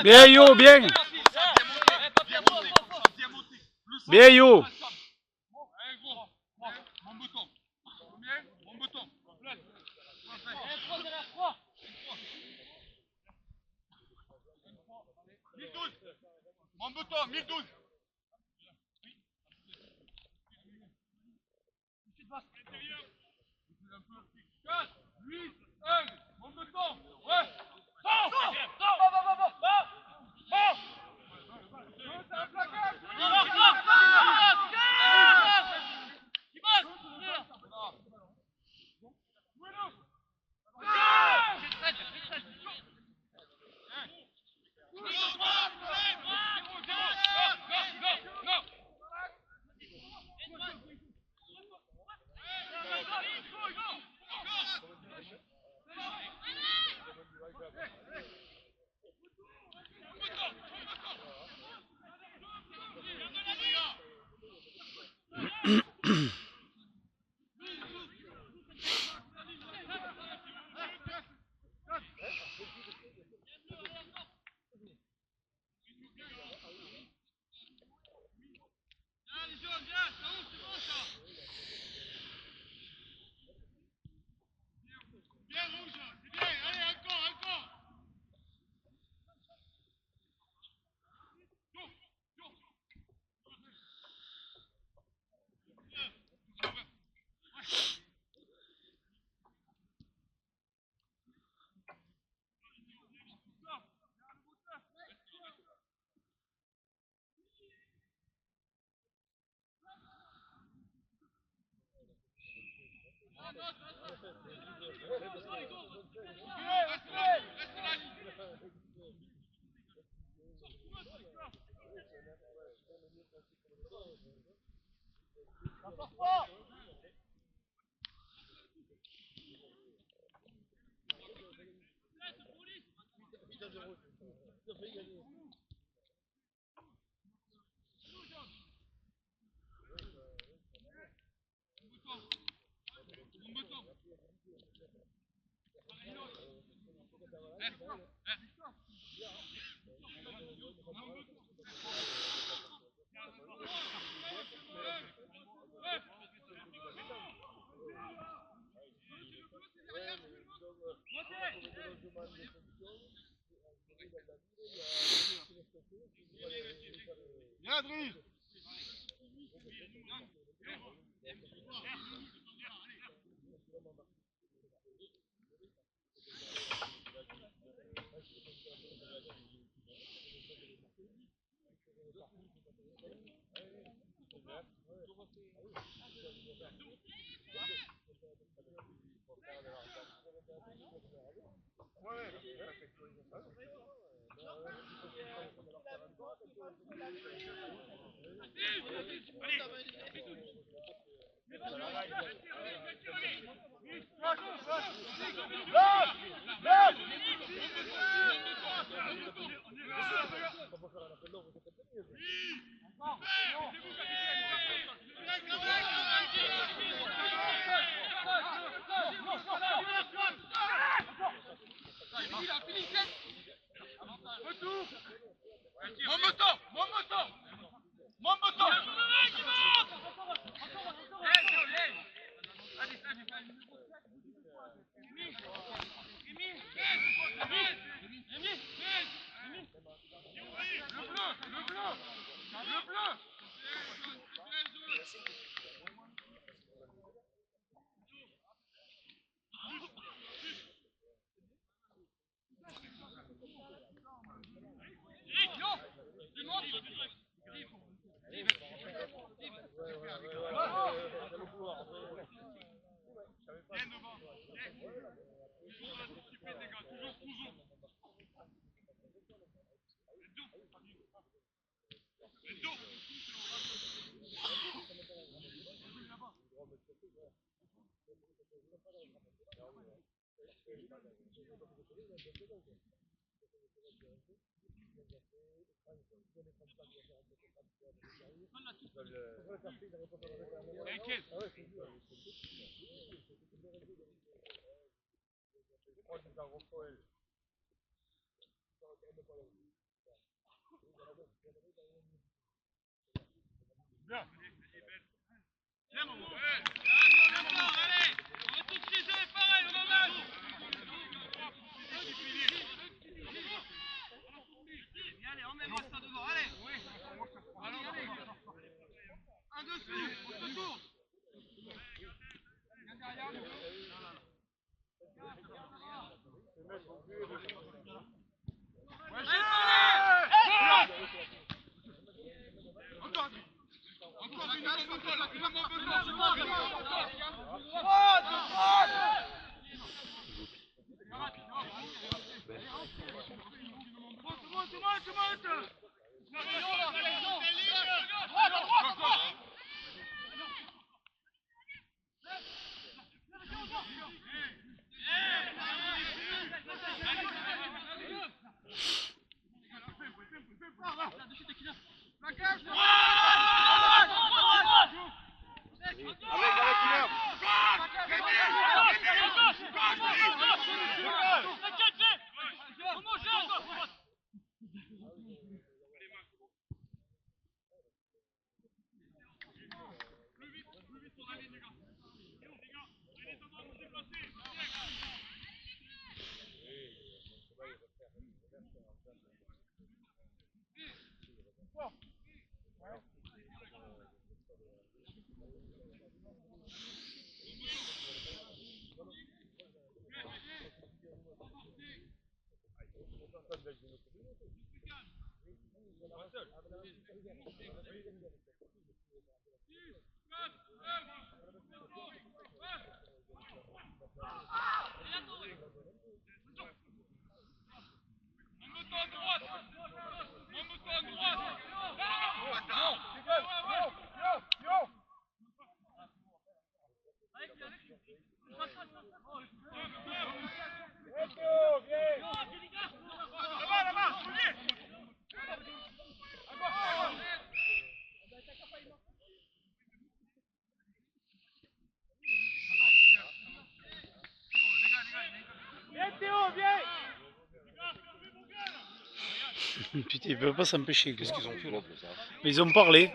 Bien You, bien. Bien You. Mon bouton, 1012. 4, 8, 1, mon bouton. Ouais. Bien, Driss. Putain, ils peuvent pas s'empêcher. Qu'est-ce qu'ils ont fait là? Mais ils ont parlé.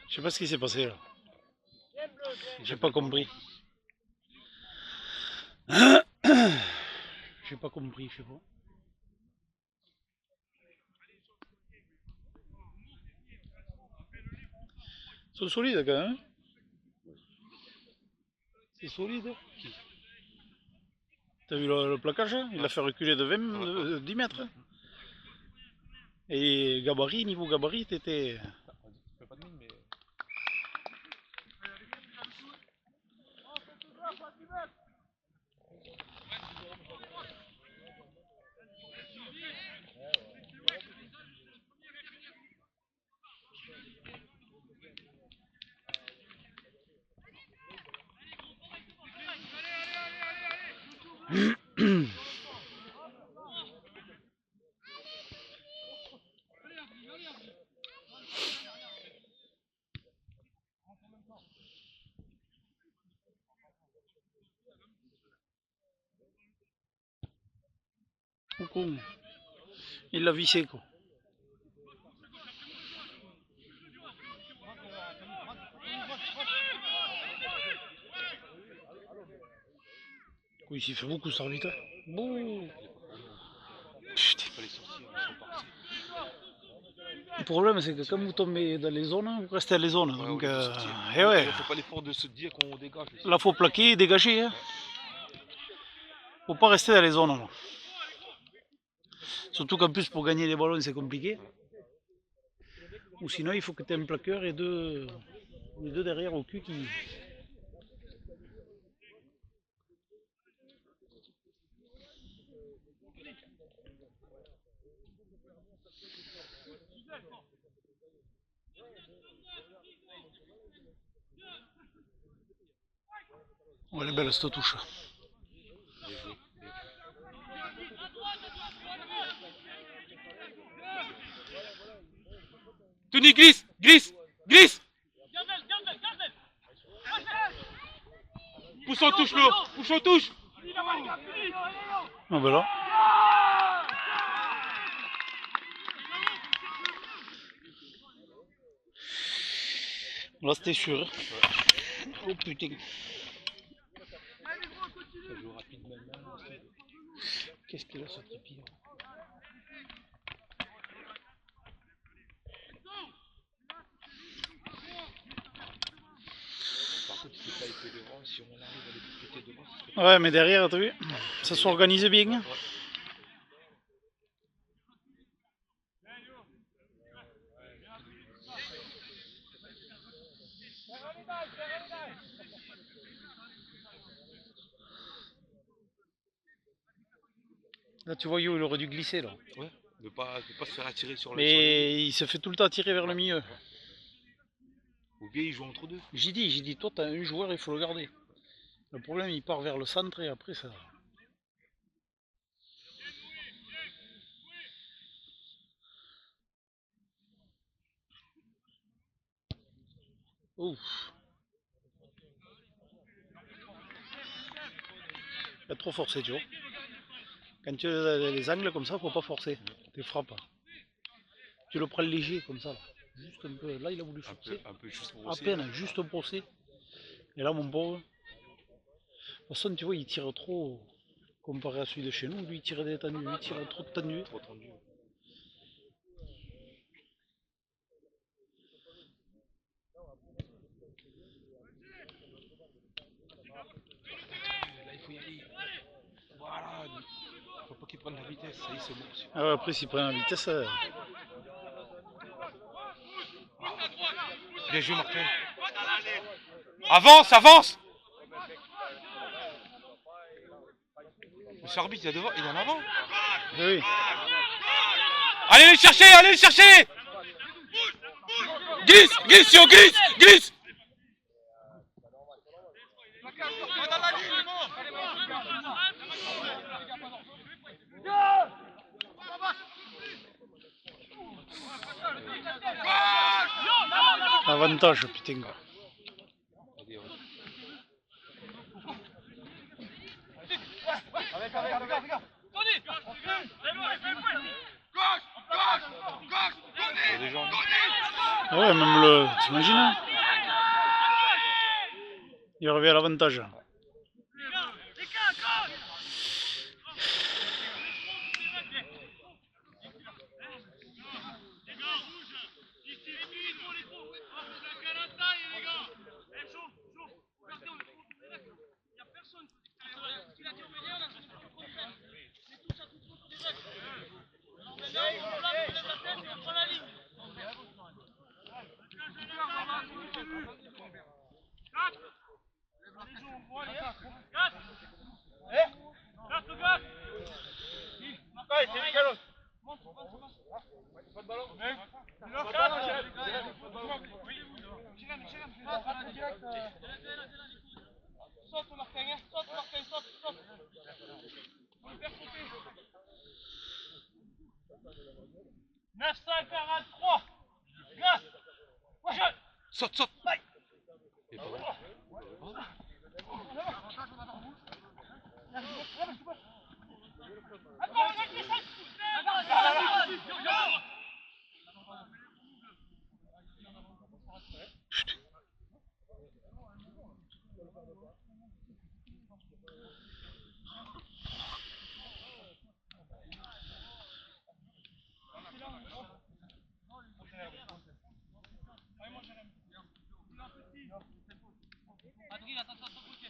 Je sais pas ce qui s'est passé là. J'ai pas compris. J'ai pas compris, je sais pas. Ils sont solides quand même. C'est solide. T'as vu le plaquage? Il l'a fait reculer de 20, de 10 mètres. Et gabarit, niveau gabarit, t'étais. Pas de mine, mais. Au con. Il l'a vissé quoi. Oui, il fait beaucoup cet arbitre. Bon. Putain. Le problème c'est que quand vous tombez dans les zones, vous restez à les zones. Ouais, Donc, et ouais. on fait pas l'effort de se dire qu'on dégage. Là faut plaquer et dégager. Hein. Faut pas rester dans les zones. Là. Surtout qu'en plus pour gagner les ballons c'est compliqué. Ou sinon il faut que tu aies un plaqueur et deux derrière au cul qui... Oh, elle est belle cette touche. Tony, glisse, glisse, glisse. Pousse en touche, Lo, pousse en touche. Ah ben là. Là c'était sûr. Oh putain. Ça joue rapidement. Qu'est-ce qu'il a ce petit Par contre, il faut pas être devant. Si on arrive à les péter devant, ça serait... Ouais, mais derrière, t'as vu, ça s'organise bien. Ouais. Là, tu vois, Yo, il aurait dû glisser là. Ouais, de pas se faire attirer sur le... Mais il se fait tout le temps tirer vers le milieu. Ou bien il joue entre deux. J'ai dit, toi, t'as un joueur, il faut le garder. Le problème, il part vers le centre et après ça. Ouf. Il a trop forcé, tu vois. Quand tu as les angles comme ça, faut pas forcer. Tu frappes. Tu le prends léger comme ça. Là. Juste un peu. Là, il a voulu forcer. Un peu juste pour à peine, juste brosser. Et là, mon pauvre. De toute façon, tu vois, il tire trop. Comparé à celui de chez nous, lui il tire détendu, lui il tire trop tendu. Trop tendu. Là, il faut y aller. Voilà. Faut pas qu'il prenne la vitesse. Ça y est, c'est bon. Ah ouais, après, s'il prend la vitesse. Bien joué, Martin. Avance, avance. Monsieur arbitre, il est devant, il est en avant. Oui. Allez les chercher, allez les chercher. Glisse, glisse, Yo, glisse, glisse. Avantage, putain. Ah ouais, même le... T'imagines hein. Il revient à l'avantage. Saute Martin, saute Martin, saute. On le faire sauter. 943. Gaz. Saute, saute. Adrien, attention à ton côté.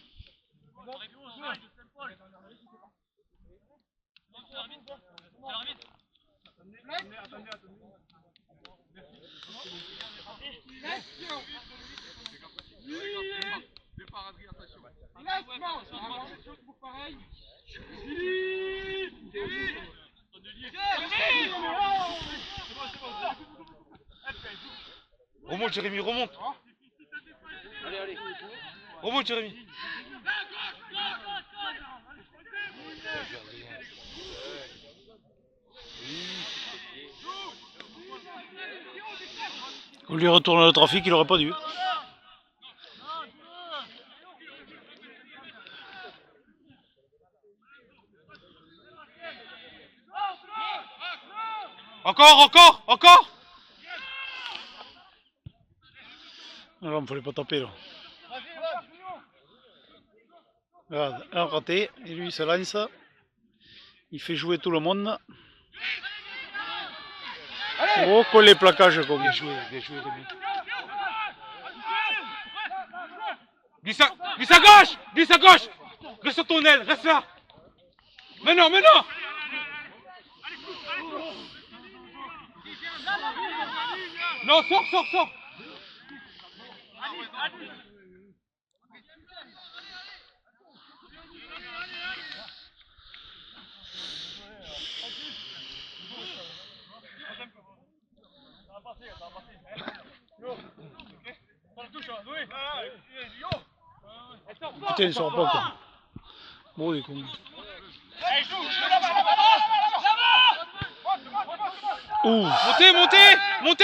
Remonte Jérémy, remonte. Remonte Jérémy. On lui retourne le trafic, il aurait pas dû. Encore. Non, il fallait pas taper là. Regarde, un raté, et lui il se lance. Il fait jouer tout le monde. Oh, que les plaquages comme. Bien joué Rémi. Glisse à gauche. Reste sur ton aile, reste là. Maintenant. Non, sors. Putain, il sort pas quoi. Bon, il est con. Ouh. Montez. Monte.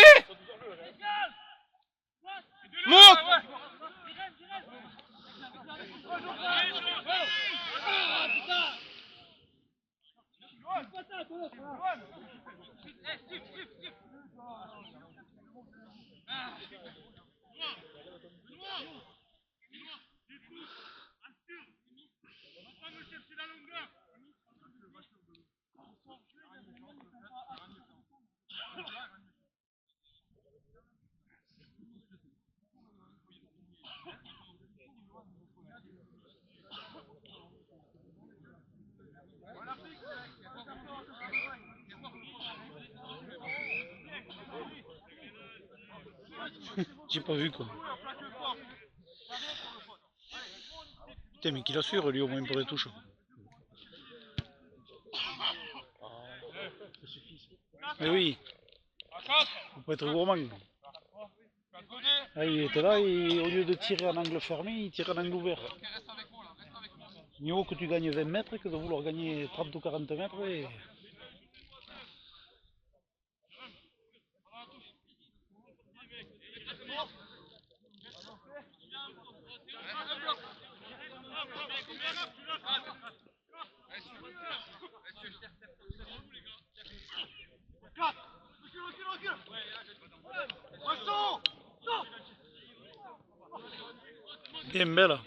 J'ai pas vu quoi. Putain, mais qu'il assure lui au moins pour les touches. Mais oui. Faut pas être gourmand. Ah, il était là et au lieu de tirer en angle fermé, il tire en angle ouvert. Mieux vaut que tu gagnes 20 mètres que de vouloir gagner 30 ou 40 mètres. Et... Bien belle.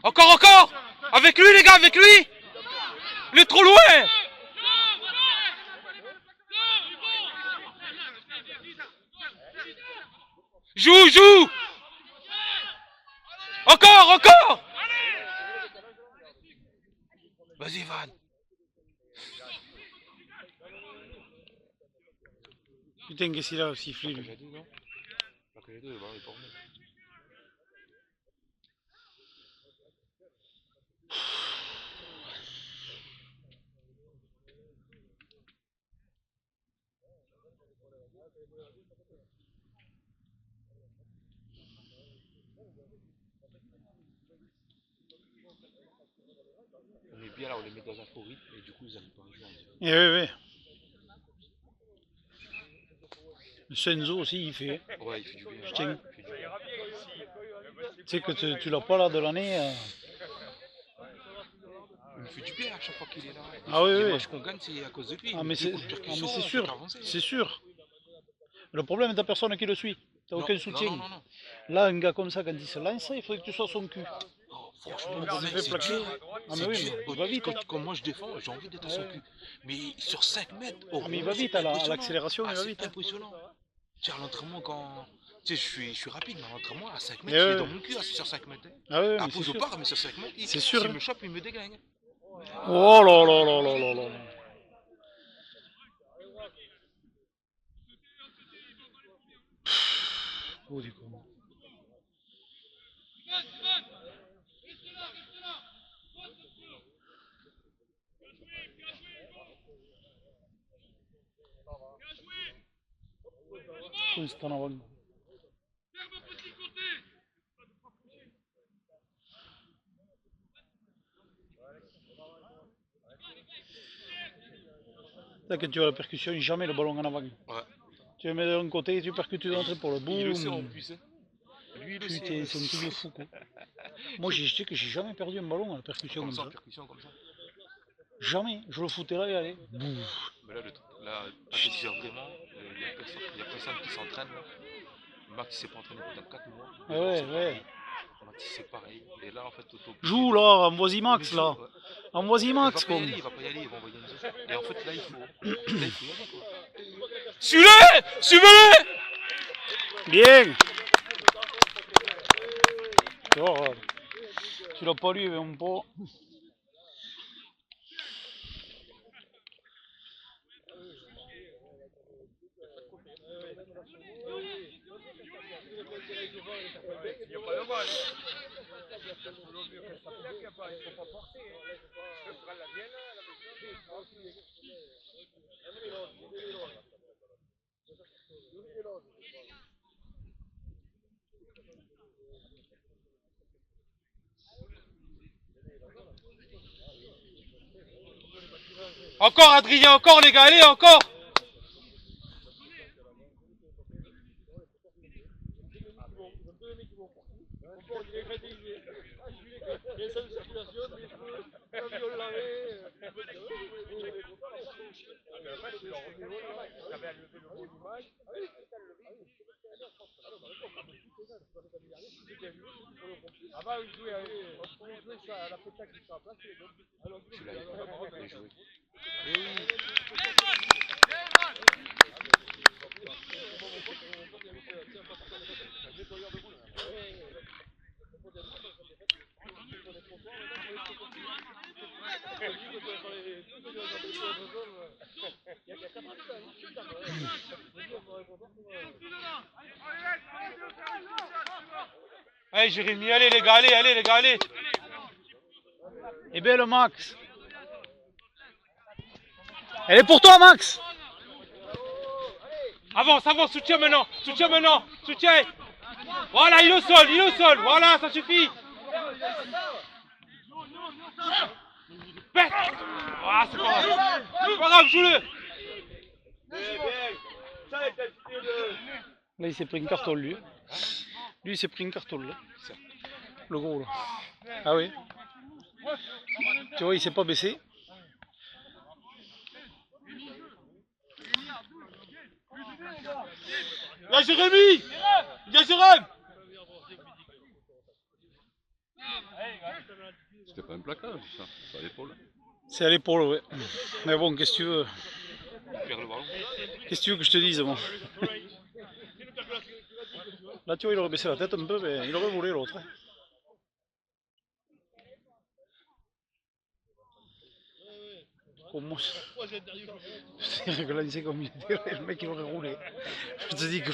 Encore. Avec lui les gars, avec lui. Il est trop loin. Joue. Encore. Vas-y Van. Putain, qu'est-ce qu'il a sifflé lui. On est bien là, on les met dans un faux rythme et du coup ils n'arrivent pas à jouer. Oui. Le Senzo aussi il fait. Ouais, il fait du bien. Putain. Tu sais que tu l'as pas là de l'année. me fait du bien à chaque fois qu'il est là. Ah oui, Les oui. matchs qu'on gagne, c'est à cause de lui. Ah mais Des c'est coups de percussion, on fait sûr, qu'avancer. c'est sûr. Le problème, t'as personne qui le suit. T'as Non, aucun soutien. non, non, non. Là, un gars comme ça, quand il se lance, il faudrait que tu sois son cul. Oh, franchement, On mec, fait c'est plaquer. dur. Ah mais C'est oui, dur. mais il va vite. Quand moi je défends, j'ai envie d'être à son Ouais. cul. Mais sur 5 mètres, oh, Ah mais il va c'est vite, à impressionnant. l'accélération, il va C'est vite. Hein. impressionnant. Tu sais, à l'entraînement, quand. Tu sais, je suis rapide, mais à l'entraînement, à 5 Mais mètres, il est ouais. dans mon cul sur 5 mètres. Hein. Ah ouais, À mais c'est pause au sûr. part, mais sur 5 mètres, C'est sûr. s'il me chope, il me déglingue. Oh là là là là là là. Oh du coup. C'est en avant. Là, quand tu as la percussion, jamais le ballon en avant. Ouais. Tu le mets d'un côté et tu percutes de l'autre épaule. Il le sait en Boum. plus. Hein. Lui, il le Putain, sait. c'est un truc de fou quoi. Moi, je sais que j'ai jamais perdu un ballon à la percussion Comme comme ça, en ça. percussion, comme ça. Jamais. Je le foutais là et allez. Boum. Mais là, là à te dire vraiment, il y a personne qui s'entraîne. Max, il s'est pas entraîné pendant 4 mois. Ah ouais, ouais. Max, c'est pareil. Et là, en fait, Toto. Joue là, envoie-y Max là. Ouais. Envoie-y Max Il quoi. va pas y aller, il va envoyer une autre. Et en fait, là, il faut y aller quoi. Suivez-le! Suivez-le! Bien. Tu vois, tu l'as pas lu, mais on peut. Encore, Adrien, encore, les gars, allez, encore! Tu l'as bien joué. Eh oui. Allez Jérémy, allez les gars, allez les gars, allez. Et bien le Max. Elle est pour toi Max. Avance, soutiens maintenant, soutiens. Voilà, il est au sol, voilà, ça suffit. Ah, c'est pas grave, joue-le. Là il s'est pris une carton lui. Lui il s'est pris une carton là. Le gros là. Ah oui. Tu vois il s'est pas baissé. Il y a Jérémy. Il y a Jérôme. C'était pas un placage, ça, c'est à l'épaule. C'est à l'épaule, ouais. Mais bon, qu'est-ce que tu veux? Il perd le ballon. Qu'est-ce que tu veux que je te dise, moi? Là, tu vois, il aurait baissé la tête un peu, mais il aurait volé l'autre. Comment c'est régularisé comme il était, le mec il aurait roulé. Je te dis que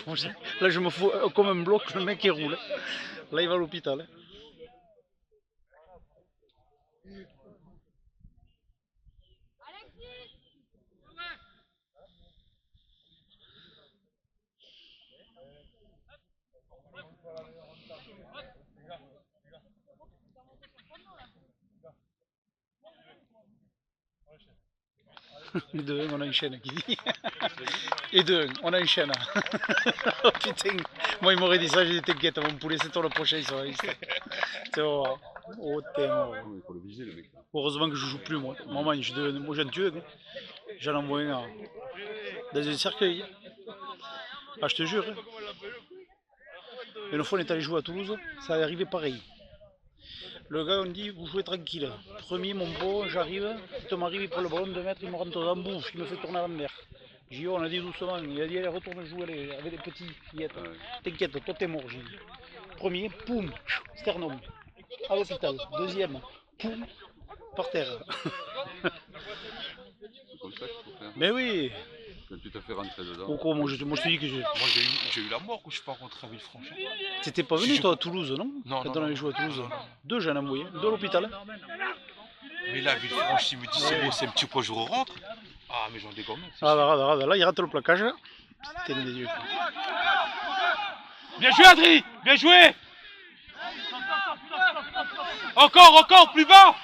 là je me fous comme un bloc, le mec il roule. Là il va à l'hôpital. Et de 1, on a une chaîne qui dit. Et de 1, on a une chaîne. Oh putain, moi il m'aurait dit ça, j'ai dit t'inquiète, mon poulet c'est toi le prochain sur la liste. Tu vas voir. Oh, t'es mort. Non, il faut le viser, le mec. Heureusement que je joue plus, moi. Maman, je deviens moi, j'en tue. J'en envoie un dans un cercueil. Ah, je te jure. Une fois, on est allé jouer à Toulouse, ça est arrivé pareil. Le gars, on dit, vous jouez tranquille. Premier, mon beau, j'arrive, tu m'arrives, il prend le ballon de 2 mètres, il me rentre dans la bouche, il me fait tourner à l'envers. J'ai dit, on a dit doucement, il a dit, allez, retourne jouer avec les petits fillettes. T'inquiète, toi t'es mort, j'ai dit. Premier, poum, sternum, à l'hôpital. Deuxième, poum, par terre. C'est comme ça qu'il faut faire. Mais oui. Quand tu t'as fait rentrer dedans. Pourquoi moi, je te dis que Moi j'ai eu la mort quand je suis pas rentré à Villefranche. t'étais pas venu toi à Toulouse, non? Non, Quand non, on avait non. joué à Toulouse. 2 j'en ai envoyé, 2 à l'hôpital. Mais là, Villefranche, il me dit c'est bon, c'est un petit peu, je rentre. Ah, mais j'en dégomme. Regarde, là il rate le plaquage. Putain des dieux. Bien joué, Adri! Bien joué! Encore, plus bas!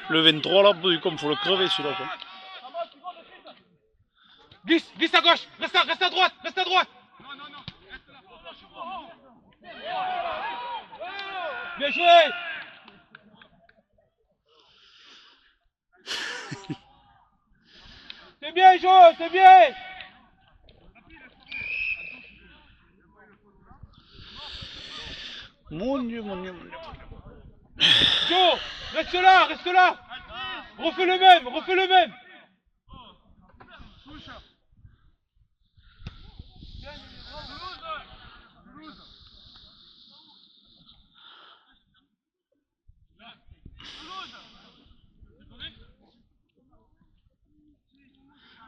Le 23 là, comme faut le crever celui-là. Quoi. Glisse à gauche! Reste à droite! Bien joué! C'est bien, Jo, c'est bien! Mon Dieu. Jo, reste là! Refais le même!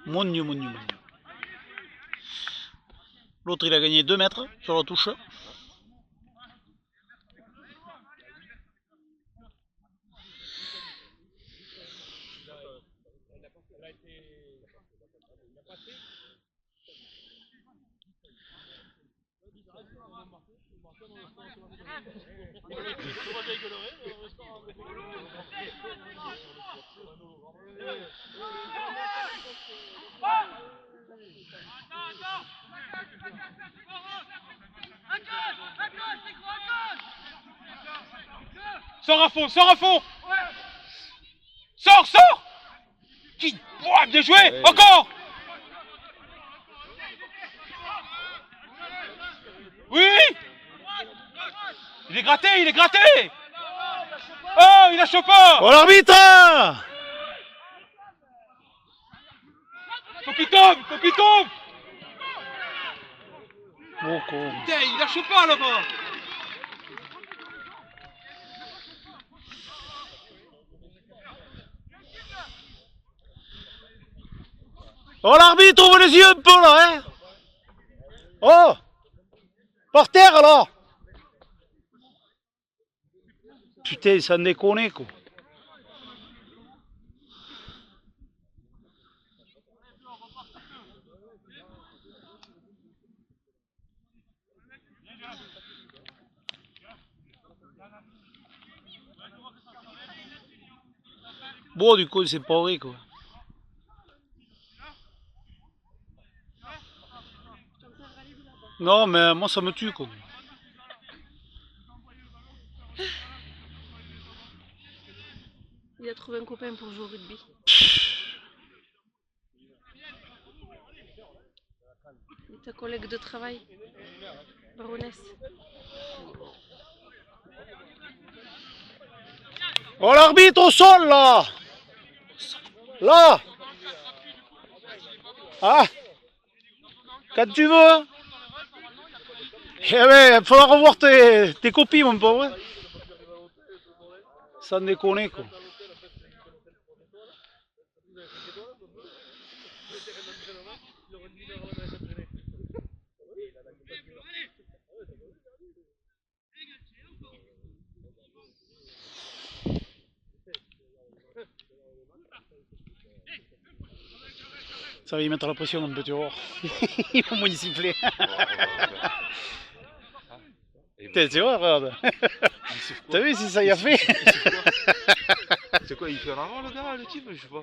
Mon Dieu. L'autre il a gagné 2 mètres sur la touche. Sors à fond! Sors! Qui... Oh, bien joué! Ouais. Encore! Oui! Il est gratté! Oh, il lâche pas! Oh l'arbitre! Faut qu'il tombe! Oh con. Putain, il lâche pas là-bas! Oh l'arbitre, ouvre les yeux un peu là, hein! Oh! Par terre là! Putain, ça déconne quoi. Bon, du coup, c'est pas vrai quoi. Non, mais moi ça me tue quoi. Il a trouvé un copain pour jouer au rugby. Et ta collègue de travail, baronesse. Oh l'arbitre au sol là! Là! Ah! Quand tu veux! Eh ben, il faudra revoir tes copies mon pauvre. Sans déconner quoi. Ça va y mettre la pression mon petit roi. Il va moins siffler. Tu vois, regarde. T'as vu si ça y a fait? C'est quoi, il fait en avant le gars, le type? Je sais pas.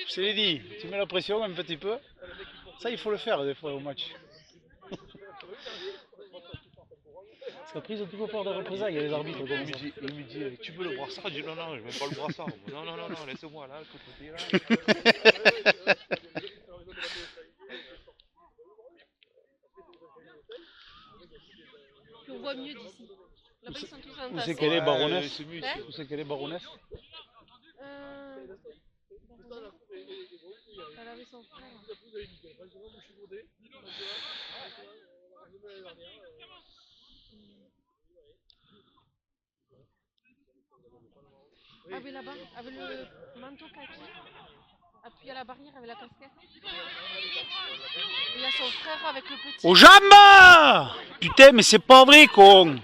Je te l'ai dit, tu mets la pression un petit peu. Ça, il faut le faire des fois au match. Parce qu'après, ils ont toujours peur de représailles, les arbitres. Il me dit, tu veux le brassard? Je dis non, non, je veux pas le brassard. Non, non, non, non, laisse-moi là, côté là. On voit mieux d'ici. Là-bas, ils sont tous Où entassés. c'est qu'elle est, baronesse? C'est mieux. Hein? Où c'est qu'elle est, baronesse? Elle avait son frère. Ah oui, là-bas, avec le manteau kaki, appuyé à la barrière avec la casquette. Il y a son frère avec le petit. Aux jambes! Putain, mais c'est pas vrai, con!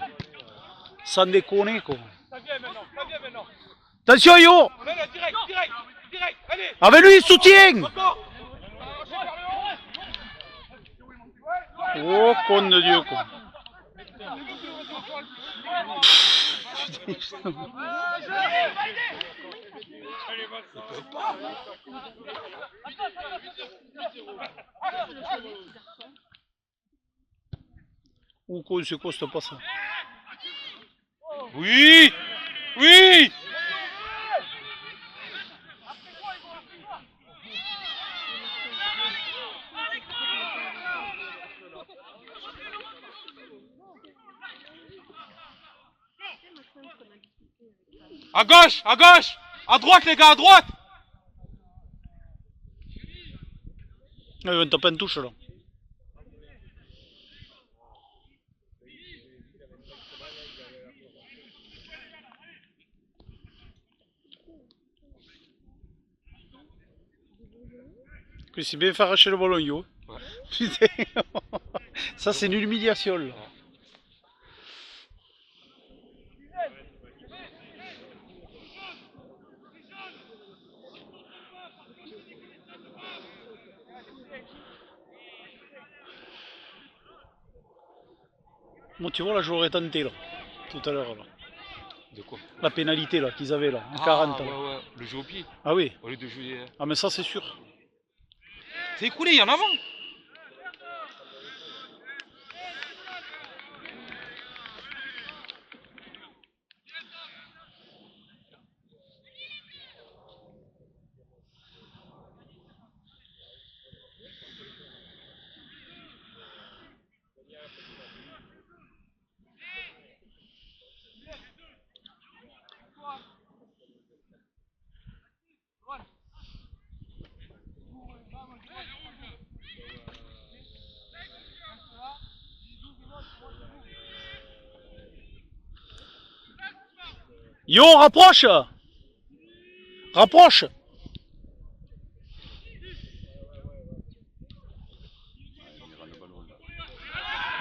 Sans déconner, con. Ça vient maintenant. Attention, yo! Allez, direct, allez. Avec lui, soutien! Encore. Oh, con de Dieu, quoi. Ou quoi, c'est quoi, c'est pas ça? Oui! Oui! À gauche! À gauche! À droite, les gars, à droite! Ah, ils vont taper une touche, là. Que c'est bien fait arracher le ballon, yo. Ouais. Putain. Ça, c'est une humiliation, là. Bon, tu vois, là, je l'aurais tenté, là, tout à l'heure, là. De quoi? La pénalité, là, qu'ils avaient, là, en 40, là. Ouais, ouais, le jeu au pied, Ah oui? au lieu de jouer. Ah, mais ça, c'est sûr. C'est écoulé, il y en a avant! Yo, rapproche! Rapproche!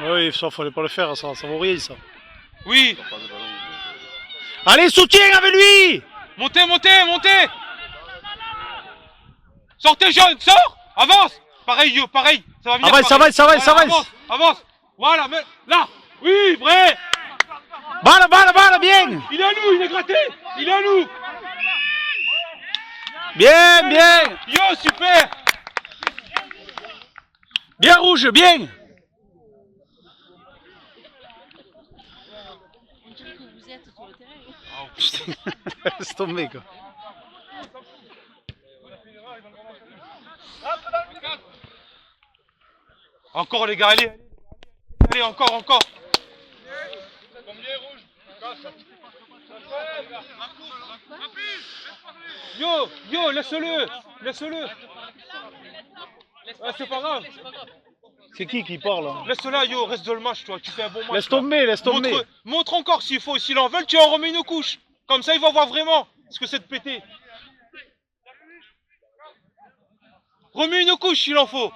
Oui, ça, fallait pas le faire, ça vaut rien, ça. Oui! Pas de ballon. Allez, soutiens avec lui! Montez, montez, montez! Sortez, jeune, sors! Avance! Pareil, yo, pareil! Ça va venir! Avance, pareil. avance, avance, Voilà, avance! Avance! Voilà, mais là! Oui, vrai! Balle, balle, balle, bien! Il est à nous, il est gratté! Il est à nous! Bien, bien! Yo, super! Bien rouge, bien! On dirait que vous êtes sur le terrain. Putain, laisse tomber, quoi. Encore, les gars, allez! Allez, encore, encore! Yo, yo, laisse-le! Laisse-le! Ah, c'est pas grave! C'est qui parle, là? Laisse-la, yo, reste dans le match, toi, tu fais un bon match. Laisse là. tomber, laisse tomber! Montre encore s'il faut, s'il en veulent, tu en remets une couche. Comme ça, ils vont voir vraiment ce que c'est de péter. Remets une couche s'il en faut.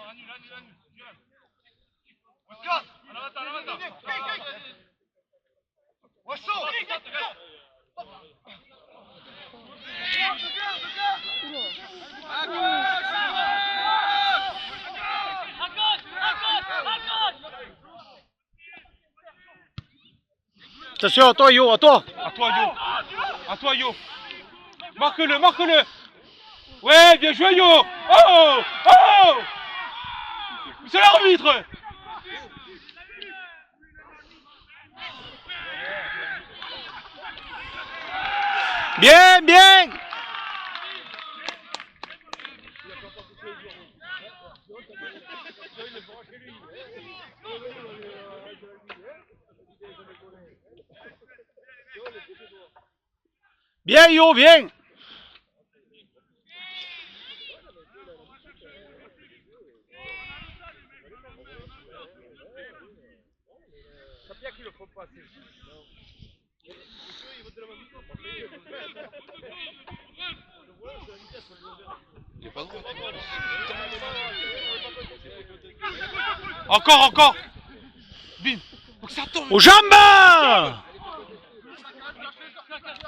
Attention, à toi, yo, à toi! À toi, yo. À toi, yo. Marque-le, marque-le. Ouais, bien joué Yo. Oh. Oh. C'est l'arbitre. Bien, bien. Bien Yo, bien. Il n'y a pas de droit. Encore, encore. Bim. Faut que ça tombe. Aux jambes.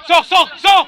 Sors, sors, sors.